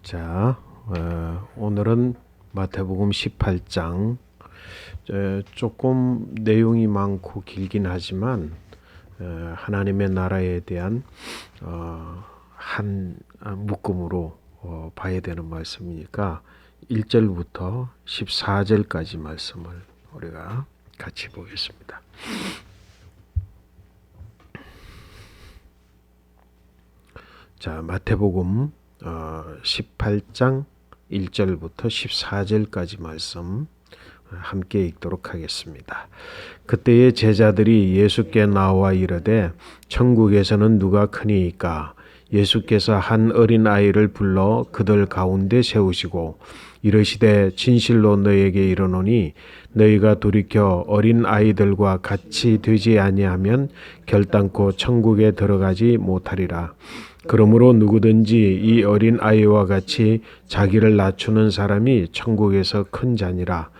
자, 오늘은 마태복음 18장. 조금 내용이 많고 길긴 하지만 하나님의 나라에 대한 한 묶음으로 봐야 되는 말씀이니까 1절부터 14절까지 말씀을 우리가 같이 보겠습니다. 자, 마태복음 18장 1절부터 14절까지 말씀 함께 읽도록 하겠습니다. 그때의 제자들이 예수께 나와 이르되 천국에서는 누가 크니이까? 예수께서 한 어린 아이를 불러 그들 가운데 세우시고 이르시되 진실로 너희에게 이르노니 너희가 돌이켜 어린 아이들과 같이 되지 아니하면 결단코 천국에 들어가지 못하리라. 그러므로 누구든지 이 어린 아이와 같이 자기를 낮추는 사람이 천국에서 큰 자니라.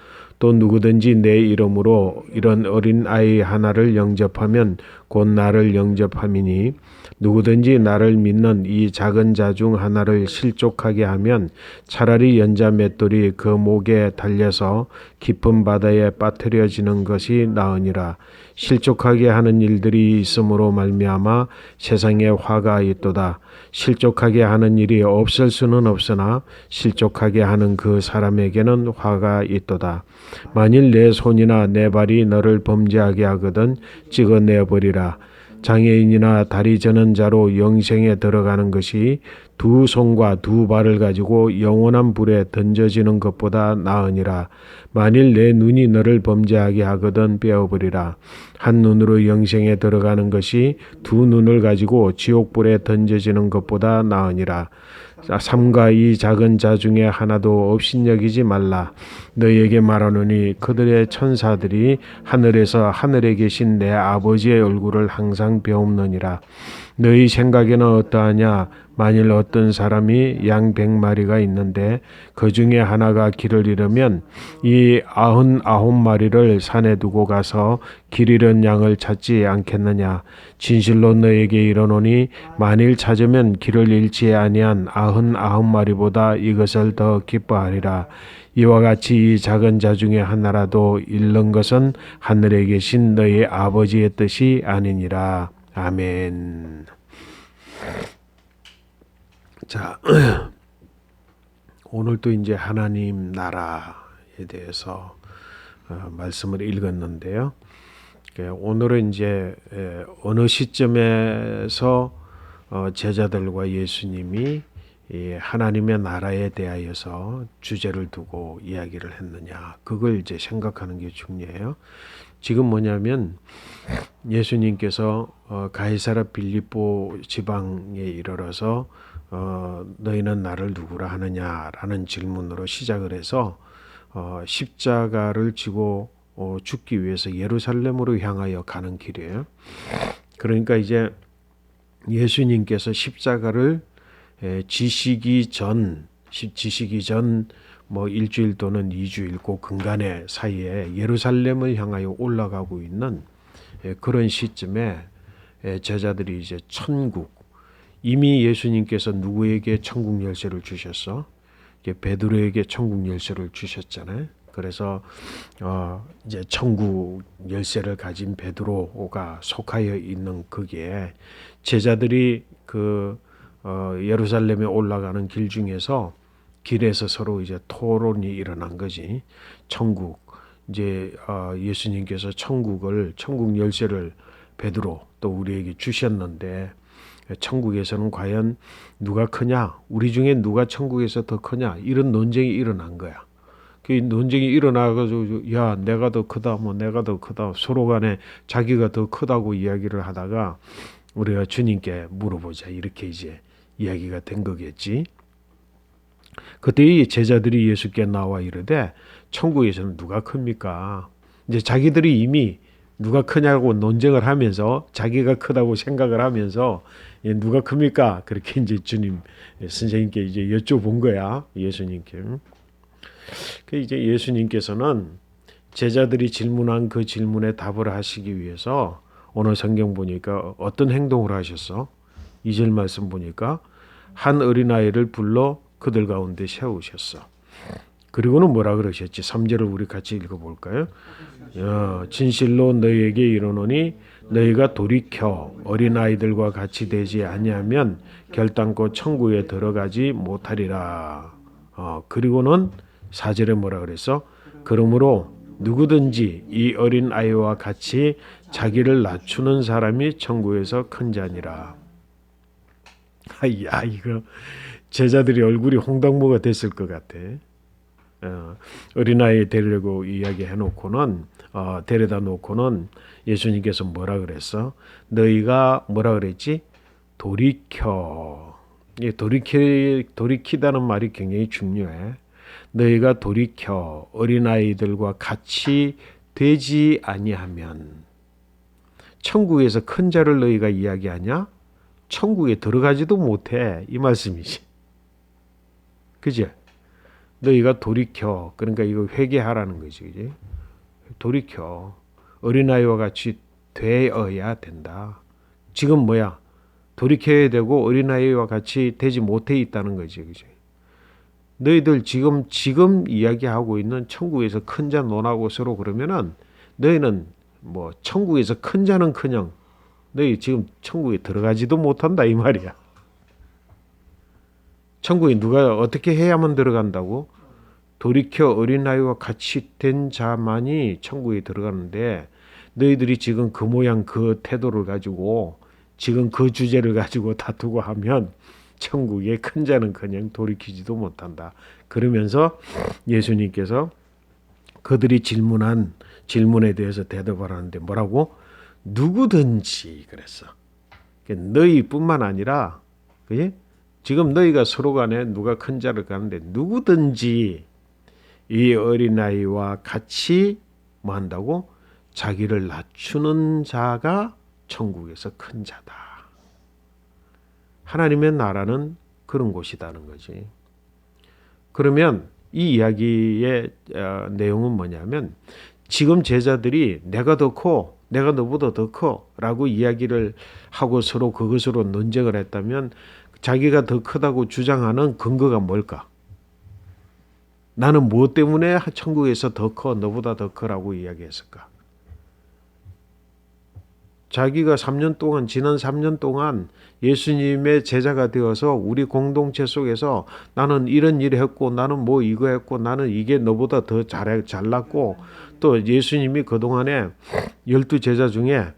또 누구든지 내 이름으로 이런 어린 아이 하나를 영접하면 곧 나를 영접함이니 누구든지 나를 믿는 이 작은 자 중 하나를 실족하게 하면 차라리 연자 맷돌이 그 목에 달려서 깊은 바다에 빠뜨려지는 것이 나으니라. 실족하게 하는 일들이 있음으로 말미암아 세상에 화가 있도다. 실족하게 하는 일이 없을 수는 없으나 실족하게 하는 그 사람에게는 화가 있도다. 만일 내 손이나 내 발이 너를 범죄하게 하거든 찍어내버리라. 장애인이나 다리 저는 자로 영생에 들어가는 것이 두 손과 두 발을 가지고 영원한 불에 던져지는 것보다 나으니라. 만일 내 눈이 너를 범죄하게 하거든 빼어버리라. 한 눈으로 영생에 들어가는 것이 두 눈을 가지고 지옥불에 던져지는 것보다 나으니라. 삼가 이 작은 자 중에 하나도 업신여기지 말라. 너희에게 말하노니 그들의 천사들이 하늘에서 하늘에 계신 내 아버지의 얼굴을 항상 배움느니라. 너희 생각에는 어떠하냐? 만일 어떤 사람이 양 100마리가 있는데 그 중에 하나가 길을 잃으면 이 99마리를 산에 두고 가서 길 잃은 양을 찾지 않겠느냐? 진실로 너에게 이르노니 만일 찾으면 길을 잃지 아니한 99마리보다 이것을 더 기뻐하리라. 이와 같이 이 작은 자 중에 하나라도 잃는 것은 하늘에 계신 너희 아버지의 뜻이 아니니라. 아멘. 자, 오늘도 이제 하나님 나라에 대해서 말씀을 읽었는데요. 오늘은 이제 어느 시점에서 제자들과 예수님이 하나님의 나라에 대하여서 주제를 두고 이야기를 했느냐, 그걸 이제 생각하는 게 중요해요. 지금 뭐냐면 예수님께서 가이사라 빌립보 지방에 이르러서 너희는 나를 누구라 하느냐라는 질문으로 시작을 해서 십자가를 지고 죽기 위해서 예루살렘으로 향하여 가는 길이에요. 그러니까 이제 예수님께서 십자가를 지시기 전 뭐 일주일 또는 2주일 그 근간의 사이에 예루살렘을 향하여 올라가고 있는 그런 시점에 제자들이 이제 천국, 이미 예수님께서 누구에게 천국 열쇠를 주셨어? 베드로에게 천국 열쇠를 주셨잖아요. 그래서 이제 천국 열쇠를 가진 베드로가 속하여 있는 거기에 제자들이 그 예루살렘에 올라가는 길 중에서 길에서 서로 이제 토론이 일어난 거지. 천국, 이제 예수님께서 천국 열쇠를 베드로 또 우리에게 주셨는데 천국에서는 과연 누가 크냐? 우리 중에 누가 천국에서 더 크냐? 이런 논쟁이 일어난 거야. 그 논쟁이 일어나가지고 야, 내가 더 크다, 뭐 내가 더 크다, 서로 간에 자기가 더 크다고 이야기를 하다가 우리가 주님께 물어보자, 이렇게 이제 이야기가 된 거겠지. 그때 이 제자들이 예수께 나와 이르되 천국에서는 누가 큽니까? 이제 자기들이 이미 누가 크냐고 논쟁을 하면서 자기가 크다고 생각을 하면서 누가 큽니까? 그렇게 이제 주님 선생님께 이제 여쭤본 거야, 예수님께. 그 이제 예수님께서는 제자들이 질문한 그 질문에 답을 하시기 위해서 오늘 성경 보니까 어떤 행동을 하셨어? 2절 말씀 보니까 한 어린아이를 불러 그들 가운데 세우셨어. 그리고는 뭐라 그러셨지? 3절을 우리 같이 읽어볼까요? 진실로 너희에게 이르노니 너희가 돌이켜 어린아이들과 같이 되지 아니하면 결단코 천국에 들어가지 못하리라. 그리고는 4절에 뭐라 그랬어? 그러므로 누구든지 이 어린 아이와 같이 자기를 낮추는 사람이 천국에서 큰 자니라. 야, 이거 제자들이 얼굴이 홍당무가 됐을 것 같아. 어린아이 데리려고 이야기해놓고는 데려다 놓고는 예수님께서 뭐라 그랬어? 너희가 뭐라 그랬지? 돌이켜. 돌이키다는 말이 굉장히 중요해. 너희가 돌이켜 어린아이들과 같이 되지 아니하면 천국에서 큰 자를 너희가 이야기하냐? 천국에 들어가지도 못해. 이 말씀이지. 그지? 너희가 돌이켜. 그러니까 이거 회개하라는 거지. 그지? 돌이켜. 어린아이와 같이 되어야 된다. 지금 뭐야? 돌이켜야 되고 어린아이와 같이 되지 못해 있다는 거지. 그지? 너희들 지금 이야기하고 있는 천국에서 큰 자 논하고 서로 그러면은 너희는 뭐 천국에서 큰 자는 커녕 너희 지금 천국에 들어가지도 못한다 이 말이야. 천국에 누가 어떻게 해야만 들어간다고? 돌이켜 어린아이와 같이 된 자만이 천국에 들어가는데 너희들이 지금 그 모양 그 태도를 가지고 지금 그 주제를 가지고 다투고 하면 천국에 큰 자는 그냥 돌이키지도 못한다. 그러면서 예수님께서 그들이 질문한 질문에 대해서 대답을 하는데 뭐라고? 누구든지 그랬어. 너희뿐만 아니라 그치? 지금 너희가 서로 간에 누가 큰 자를 가는데 누구든지 이 어린아이와 같이 뭐 한다고? 자기를 낮추는 자가 천국에서 큰 자다. 하나님의 나라는 그런 곳이다는 거지. 그러면 이 이야기의 내용은 뭐냐면 지금 제자들이 내가 더 커, 내가 너보다 더 커 라고 이야기를 하고 서로 그것으로 논쟁을 했다면 자기가 더 크다고 주장하는 근거가 뭘까? 나는 무엇 때문에 천국에서 더 커, 너보다 더 커라고 이야기했을까? 자기가 3년 동안 지난 3년 동안 예수님의 제자가 되어서 우리 공동체 속에서 나는 이런 일을 했고 나는 뭐 이거 했고 나는 이게 너보다 더 잘났고 또 예수님이 그동안에 12제자 중에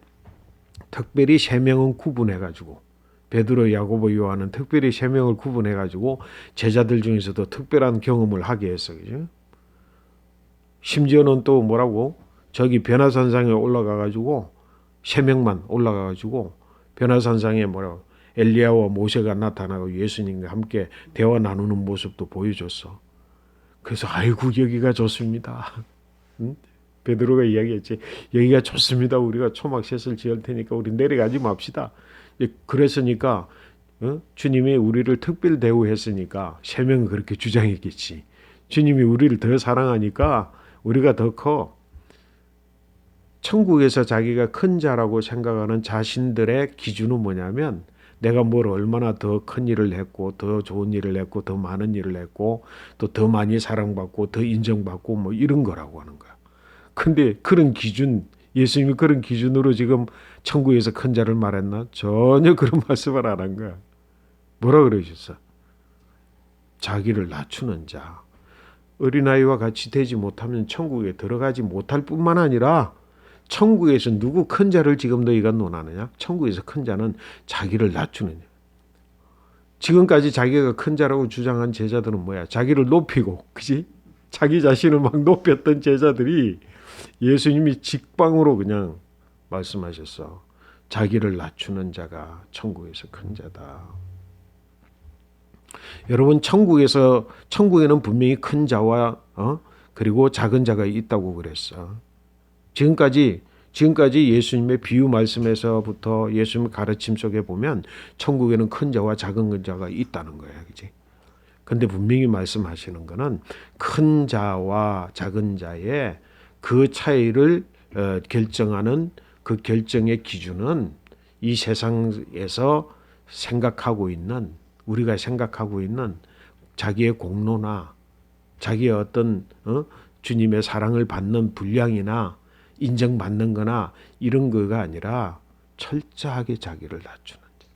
특별히 3명은 구분해가지고 베드로, 야고보, 요한은 특별히 3명을 구분해가지고 제자들 중에서도 특별한 경험을 하게 했어. 그죠? 심지어는 또 뭐라고? 저기 변화산상에 올라가가지고 3명만 올라가가지고 변화산상에 뭐라고? 엘리야와 모세가 나타나고 예수님과 함께 대화 나누는 모습도 보여줬어. 그래서 아이고 여기가 좋습니다. 응? 베드로가 이야기했지. 여기가 좋습니다. 우리가 초막셋을 지을 테니까 우리 내려가지 맙시다. 그랬으니까 주님이 우리를 특별 대우했으니까 3명은 그렇게 주장했겠지. 주님이 우리를 더 사랑하니까 우리가 더 커. 천국에서 자기가 큰 자라고 생각하는 자신들의 기준은 뭐냐면 내가 뭘 얼마나 더 큰 일을 했고 더 좋은 일을 했고 더 많은 일을 했고 또 더 많이 사랑받고 더 인정받고 뭐 이런 거라고 하는 거야. 근데 그런 기준 예수님이 그런 기준으로 지금 천국에서 큰 자를 말했나? 전혀 그런 말씀을 안 한 거야. 뭐라 그러셨어? 자기를 낮추는 자. 어린아이와 같이 되지 못하면 천국에 들어가지 못할 뿐만 아니라 천국에서 누구 큰 자를 지금 너희가 논하느냐? 천국에서 큰 자는 자기를 낮추는 자. 지금까지 자기가 큰 자라고 주장한 제자들은 뭐야? 자기를 높이고, 그지? 자기 자신을 막 높였던 제자들이 예수님이 직방으로 그냥 말씀하셨어. 자기를 낮추는 자가 천국에서 큰 자다. 여러분 천국에는 분명히 큰 자와 그리고 작은 자가 있다고 그랬어. 지금까지 예수님의 비유 말씀에서부터 예수님의 가르침 속에 보면 천국에는 큰 자와 작은 자가 있다는 거야. 그지? 근데 분명히 말씀하시는 거는 큰 자와 작은 자의 그 차이를 결정하는 그 결정의 기준은 이 세상에서 우리가 생각하고 있는 자기의 공로나 자기의 어떤 주님의 사랑을 받는 분량이나 인정받는 거나 이런 거가 아니라 철저하게 자기를 낮추는 자.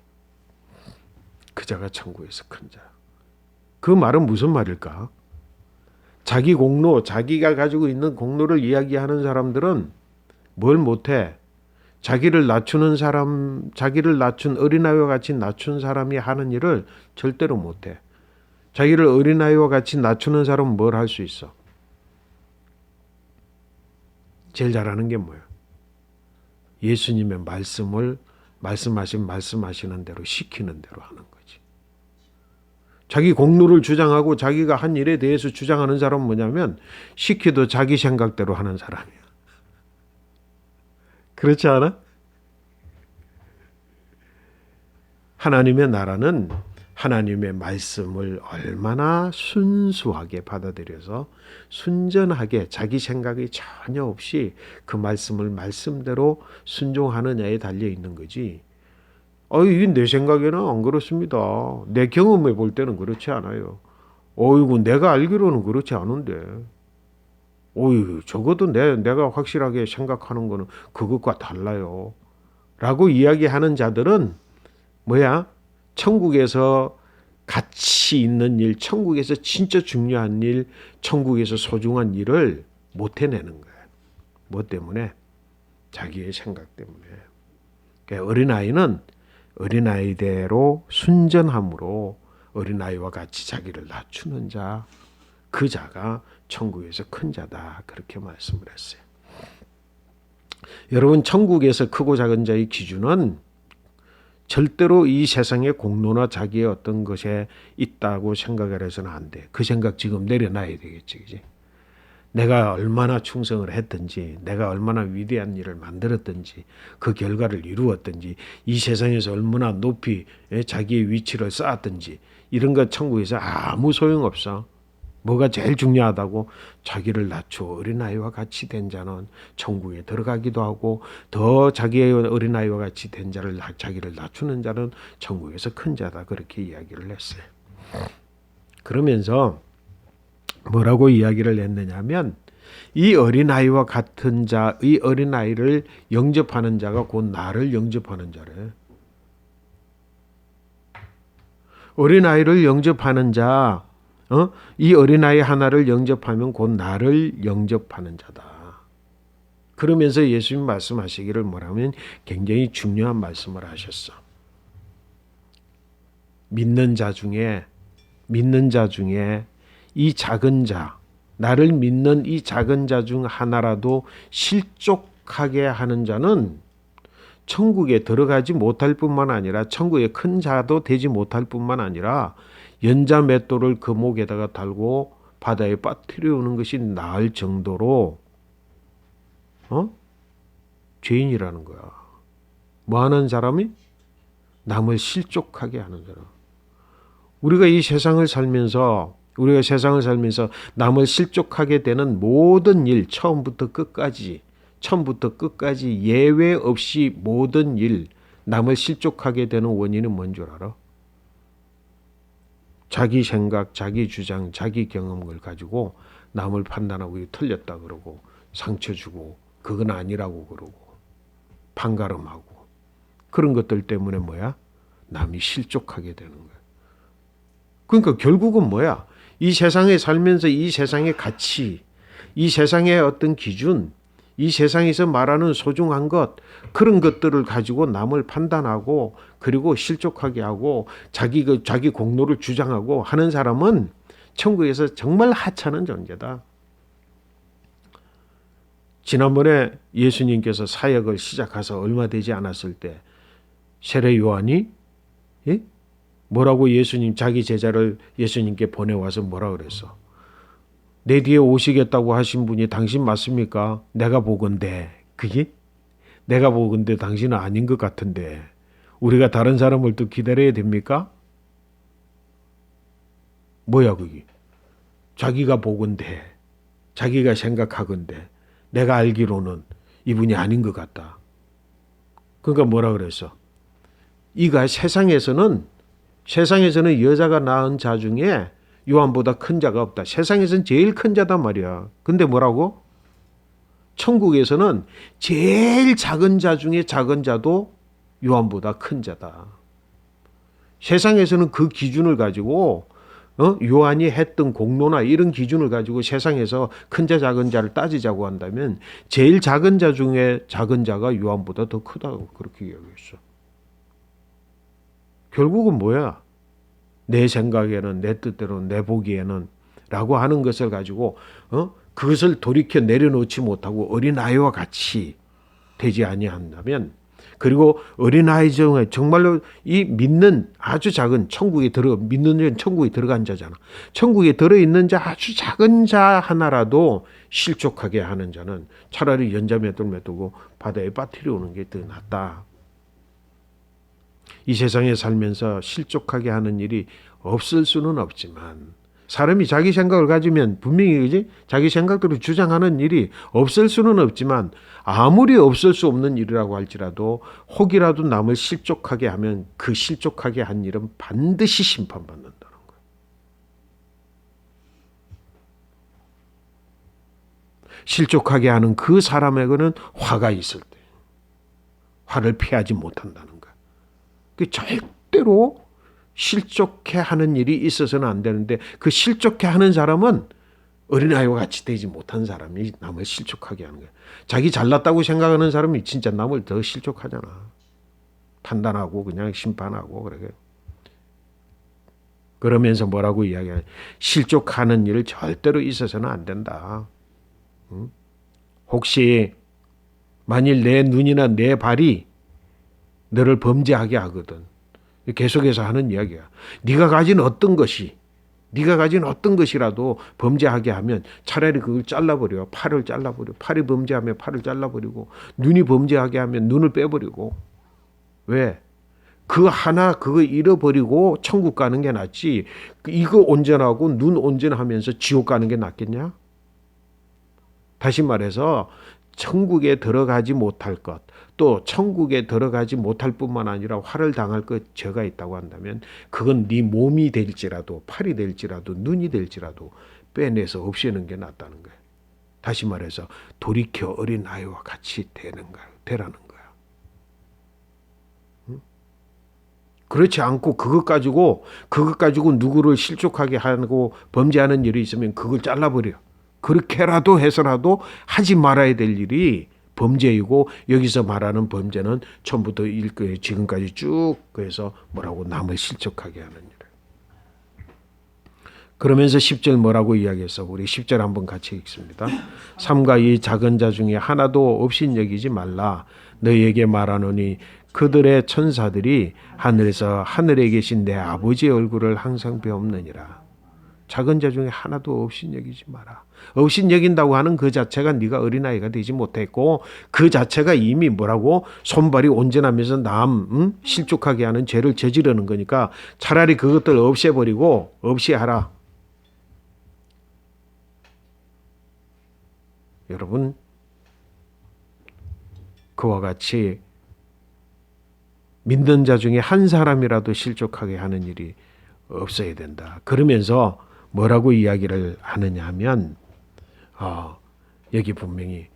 그 자가 천국에서 큰 자. 그 말은 무슨 말일까? 자기 공로, 자기가 가지고 있는 공로를 이야기하는 사람들은 뭘 못해? 자기를 낮추는 사람, 자기를 낮춘 어린아이와 같이 낮춘 사람이 하는 일을 절대로 못해. 자기를 어린아이와 같이 낮추는 사람은 뭘 할 수 있어? 제일 잘하는 게 뭐야? 예수님의 말씀을 말씀하시는 대로 시키는 대로 하는 거지. 자기 공로를 주장하고 자기가 한 일에 대해서 주장하는 사람은 뭐냐면 시켜도 자기 생각대로 하는 사람이야. 그렇지 않아? 하나님의 나라는 하나님의 말씀을 얼마나 순수하게 받아들여서 순전하게 자기 생각이 전혀 없이 그 말씀을 말씀대로 순종하느냐에 달려 있는 거지. 이게 내 생각에는 안 그렇습니다. 내 경험해 볼 때는 그렇지 않아요. 어이구, 내가 알기로는 그렇지 않은데. 적어도 내가 확실하게 생각하는 거는 그것과 달라요. 라고 이야기하는 자들은 뭐야? 천국에서 가치 있는 일, 천국에서 진짜 중요한 일, 천국에서 소중한 일을 못 해내는 거야. 뭐 때문에? 자기의 생각 때문에. 그러니까 어린아이는 어린아이대로 순전함으로 어린아이와 같이 자기를 낮추는 자, 그 자가 천국에서 큰 자다. 그렇게 말씀을 했어요. 여러분, 천국에서 크고 작은 자의 기준은 절대로 이 세상의 공로나 자기의 어떤 것에 있다고 생각을 해서는 안 돼. 그 생각 지금 내려놔야 되겠지. 그지? 내가 얼마나 충성을 했든지, 내가 얼마나 위대한 일을 만들었든지, 그 결과를 이루었든지, 이 세상에서 얼마나 높이 자기의 위치를 쌓았든지, 이런 것 천국에서 아무 소용없어. 뭐가 제일 중요하다고? 자기를 낮추어 어린아이와 같이 된 자는 천국에 들어가기도 하고, 더 자기의 어린아이와 같이 된 자를, 자기를 낮추는 자는 천국에서 큰 자다. 그렇게 이야기를 했어요. 그러면서 뭐라고 이야기를 했느냐면, 이 어린아이와 같은 자, 이 어린아이를 영접하는 자가 곧 나를 영접하는 자래. 어린아이를 영접하는 자, 이 어린아이 하나를 영접하면 곧 나를 영접하는 자다. 그러면서 예수님 말씀하시기를 뭐라면 굉장히 중요한 말씀을 하셨어. 믿는 자 중에 이 작은 자, 나를 믿는 이 작은 자 중 하나라도 실족하게 하는 자는 천국에 들어가지 못할 뿐만 아니라 천국의 큰 자도 되지 못할 뿐만 아니라 연자 맷돌을 그 목에다가 달고 바다에 빠뜨려 오는 것이 나을 정도로 죄인이라는 거야. 뭐 하는 사람이? 남을 실족하게 하는 사람. 우리가 세상을 살면서 남을 실족하게 되는 모든 일, 처음부터 끝까지 예외 없이 모든 일, 남을 실족하게 되는 원인은 뭔 줄 알아? 자기 생각, 자기 주장, 자기 경험을 가지고 남을 판단하고 틀렸다 그러고 상처 주고 그건 아니라고 그러고 판가름하고 그런 것들 때문에 뭐야? 남이 실족하게 되는 거야. 그러니까 결국은 뭐야? 이 세상에 살면서 이 세상의 가치, 이 세상의 어떤 기준, 이 세상에서 말하는 소중한 것, 그런 것들을 가지고 남을 판단하고 그리고 실족하게 하고 자기 공로를 주장하고 하는 사람은 천국에서 정말 하찮은 존재다. 지난번에 예수님께서 사역을 시작해서 얼마 되지 않았을 때 세례 요한이 뭐라고 자기 제자를 예수님께 보내와서 뭐라 그랬어? 내 뒤에 오시겠다고 하신 분이 당신 맞습니까? 내가 보건대. 그게? 내가 보건대 당신은 아닌 것 같은데 우리가 다른 사람을 또 기다려야 됩니까? 뭐야 그게? 자기가 보건대. 자기가 생각하건대. 내가 알기로는 이분이 아닌 것 같다. 그러니까 뭐라 그랬어? 이가 세상에서는 여자가 낳은 자 중에 요한보다 큰 자가 없다. 세상에서는 제일 큰 자단 말이야. 근데 뭐라고? 천국에서는 제일 작은 자 중에 작은 자도 요한보다 큰 자다. 세상에서는 그 기준을 가지고 요한이 했던 공로나 이런 기준을 가지고 세상에서 큰 자 작은 자를 따지자고 한다면 제일 작은 자 중에 작은 자가 요한보다 더 크다고 그렇게 이야기했어. 결국은 뭐야? 내 생각에는, 내 뜻대로, 내 보기에는 라고 하는 것을 가지고 그것을 돌이켜 내려놓지 못하고 어린아이와 같이 되지 아니한다면, 그리고 어린아이 중에 정말로 이 믿는 아주 작은 믿는 천국에 들어간 자잖아. 천국에 들어있는 자 아주 작은 자 하나라도 실족하게 하는 자는 차라리 연자맷돌 두고 바다에 빠뜨려 오는 게 더 낫다. 이 세상에 살면서 실족하게 하는 일이 없을 수는 없지만, 사람이 자기 생각을 가지면 분명히 자기 생각대로 주장하는 일이 없을 수는 없지만, 아무리 없을 수 없는 일이라고 할지라도 혹이라도 남을 실족하게 하면 그 실족하게 한 일은 반드시 심판받는다는 거예요. 실족하게 하는 그 사람에게는 화가 있을 때 화를 피하지 못한다는 거예요. 절대로 실족해 하는 일이 있어서는 안 되는데, 그 실족해 하는 사람은 어린아이와 같이 되지 못한 사람이 남을 실족하게 하는 거야. 자기 잘났다고 생각하는 사람이 진짜 남을 더 실족하잖아. 판단하고 그냥 심판하고 그래. 그러면서 뭐라고 이야기하냐? 실족하는 일 절대로 있어서는 안 된다. 혹시 만일 내 눈이나 내 발이 너를 범죄하게 하거든. 계속해서 하는 이야기야. 네가 가진 어떤 것이라도 범죄하게 하면 차라리 그걸 잘라버려. 팔을 잘라버려. 팔이 범죄하면 팔을 잘라버리고, 눈이 범죄하게 하면 눈을 빼버리고. 왜? 그거 잃어버리고 천국 가는 게 낫지, 이거 온전하고 눈 온전하면서 지옥 가는 게 낫겠냐? 다시 말해서 천국에 들어가지 못할 것, 또 천국에 들어가지 못할 뿐만 아니라 화를 당할 것 죄가 있다고 한다면, 그건 네 몸이 될지라도, 팔이 될지라도, 눈이 될지라도 빼내서 없애는 게 낫다는 거예요. 다시 말해서 돌이켜 어린아이와 같이 되라는 거야. 그렇지 않고 그것 가지고 누구를 실족하게 하고 범죄하는 일이 있으면 그걸 잘라버려. 그렇게라도 해서라도 하지 말아야 될 일이 범죄이고, 여기서 말하는 범죄는 처음부터 지금까지 쭉 그래서 뭐라고 남을 실족하게 하는 일. 그러면서 10절 뭐라고 이야기해서 우리 10절 한번 같이 읽습니다. 삼가 이 작은 자 중에 하나도 없인 여기지 말라. 너희에게 말하노니 그들의 천사들이 하늘에서 하늘에 계신 내 아버지의 얼굴을 항상 배옵느니라. 작은 자 중에 하나도 없인 여기지 마라. 없인 여긴다고 하는 그 자체가 네가 어린아이가 되지 못했고, 그 자체가 이미 뭐라고 손발이 온전하면서 실족하게 하는 죄를 저지르는 거니까 차라리 그것들 없애버리고 없이하라. 여러분, 그와 같이 믿는 자 중에 한 사람이라도 실족하게 하는 일이 없어야 된다. 그러면서 뭐라고 이야기를 하느냐 하면, 여기 분명히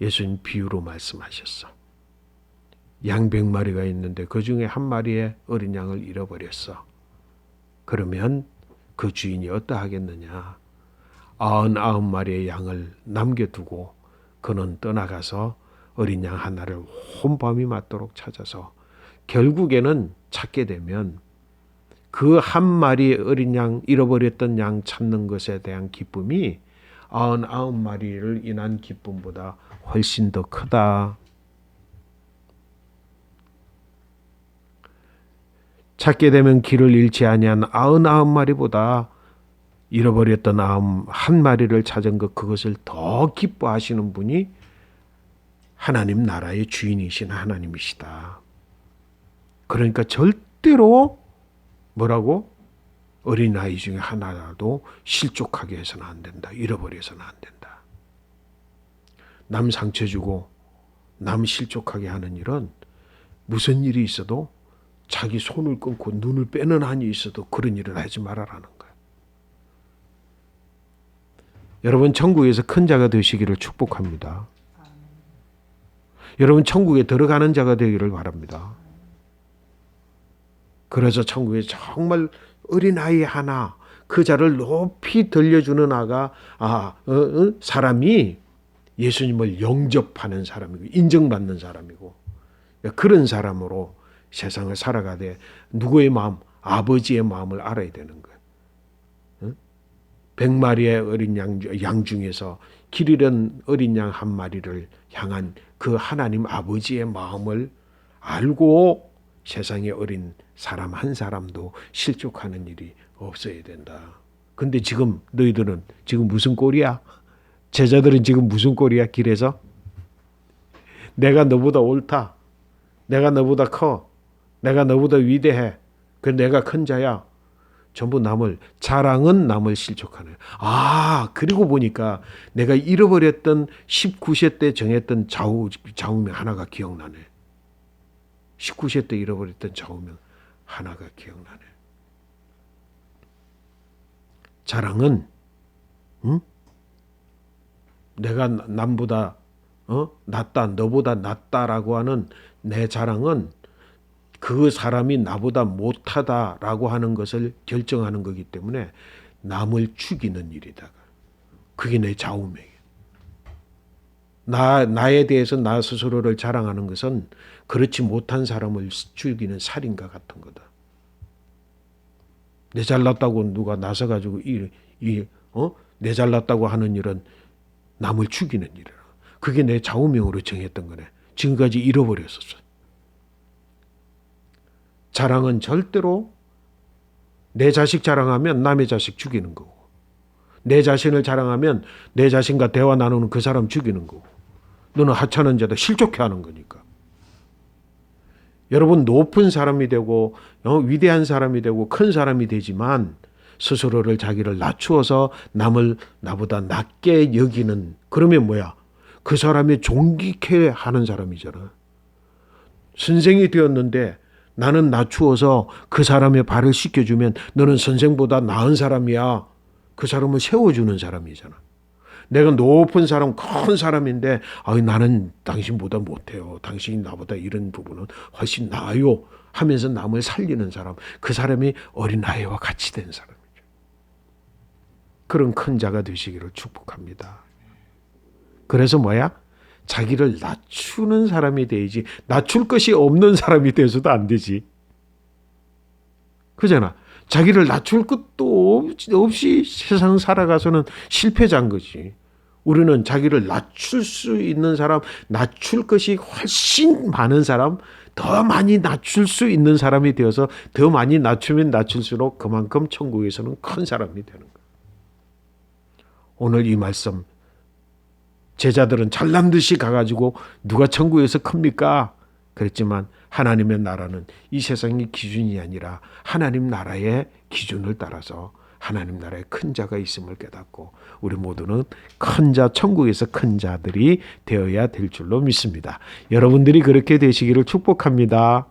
예수님 비유로 말씀하셨어. 양 100마리가 있는데 그 중에 한 마리의 어린 양을 잃어버렸어. 그러면 그 주인이 어떠하겠느냐? 99마리의 양을 남겨두고 그는 떠나가서 어린 양 하나를 온 밤이 맞도록 찾아서 결국에는 찾게 되면 그 한 마리 어린 양, 잃어버렸던 양 찾는 것에 대한 기쁨이 99마리를 인한 기쁨보다 훨씬 더 크다. 찾게 되면 길을 잃지 아니한 99마리보다 잃어버렸던 91마리를 찾은 그것을 더 기뻐하시는 분이 하나님 나라의 주인이신 하나님이시다. 그러니까 절대로 뭐라고? 어린아이 중에 하나라도 실족하게 해서는 안 된다. 잃어버려서는 안 된다. 남 상처 주고 남 실족하게 하는 일은 무슨 일이 있어도 자기 손을 끊고 눈을 빼는 한이 있어도 그런 일을 하지 말아라는 거예요. 여러분 천국에서 큰 자가 되시기를 축복합니다. 여러분 천국에 들어가는 자가 되기를 바랍니다. 그래서 천국에 정말 어린아이 하나 그 자를 높이 들려주는 사람이 예수님을 영접하는 사람이고 인정받는 사람이고 그런 사람으로 세상을 살아가되 누구의 마음? 아버지의 마음을 알아야 되는 거예요. 100마리의 어린 양 중에서 길 잃은 어린 양 한 마리를 향한 그 하나님 아버지의 마음을 알고 세상의 어린 사람 한 사람도 실족하는 일이 없어야 된다. 근데 지금 너희들은 지금 무슨 꼴이야? 제자들은 지금 무슨 꼴이야? 길에서 내가 너보다 옳다. 내가 너보다 커. 내가 너보다 위대해. 그 내가 큰 자야. 전부 자랑은 남을 실족하는. 그리고 보니까 내가 잃어버렸던 19세 때 정했던 좌우명 하나가 기억나네. 19세 때 잃어버렸던 좌우명 하나가 기억나네. 자랑은 내가 남보다 낫다, 너보다 낫다라고 하는 내 자랑은 그 사람이 나보다 못하다라고 하는 것을 결정하는 거기 때문에 남을 죽이는 일이다. 그게 내 좌우명이에요. 나에 대해서 나 스스로를 자랑하는 것은 그렇지 못한 사람을 죽이는 살인과 같은 거다. 내 잘났다고 누가 나서가지고 내 잘났다고 하는 일은 남을 죽이는 일이라. 그게 내 좌우명으로 정했던 거네. 지금까지 잃어버렸었어. 자랑은 절대로 내 자식 자랑하면 남의 자식 죽이는 거고, 내 자신을 자랑하면 내 자신과 대화 나누는 그 사람 죽이는 거고, 너는 하찮은 자다 실족해 하는 거니까. 여러분 높은 사람이 되고 위대한 사람이 되고 큰 사람이 되지만 스스로를 자기를 낮추어서 남을 나보다 낮게 여기는, 그러면 뭐야? 그 사람이 존귀케 하는 사람이잖아. 선생이 되었는데 나는 낮추어서 그 사람의 발을 씻겨주면 너는 선생보다 나은 사람이야. 그 사람을 세워주는 사람이잖아. 내가 높은 사람, 큰 사람인데 나는 당신보다 못해요. 당신이 나보다 이런 부분은 훨씬 나아요 하면서 남을 살리는 사람. 그 사람이 어린아이와 같이 된 사람이죠. 그런 큰 자가 되시기를 축복합니다. 그래서 뭐야? 자기를 낮추는 사람이 되야지 낮출 것이 없는 사람이 돼서도 안 되지. 그잖아. 자기를 낮출 것도 없이 세상 살아가서는 실패자인 거지. 우리는 자기를 낮출 수 있는 사람, 낮출 것이 훨씬 많은 사람, 더 많이 낮출 수 있는 사람이 되어서 더 많이 낮추면 낮출수록 그만큼 천국에서는 큰 사람이 되는 거예요. 오늘 이 말씀, 제자들은 잘난 듯이 가가지고 누가 천국에서 큽니까? 그랬지만 하나님의 나라는 이 세상의 기준이 아니라 하나님 나라의 기준을 따라서 하나님 나라에 큰 자가 있음을 깨닫고 우리 모두는 큰 자, 천국에서 큰 자들이 되어야 될 줄로 믿습니다. 여러분들이 그렇게 되시기를 축복합니다.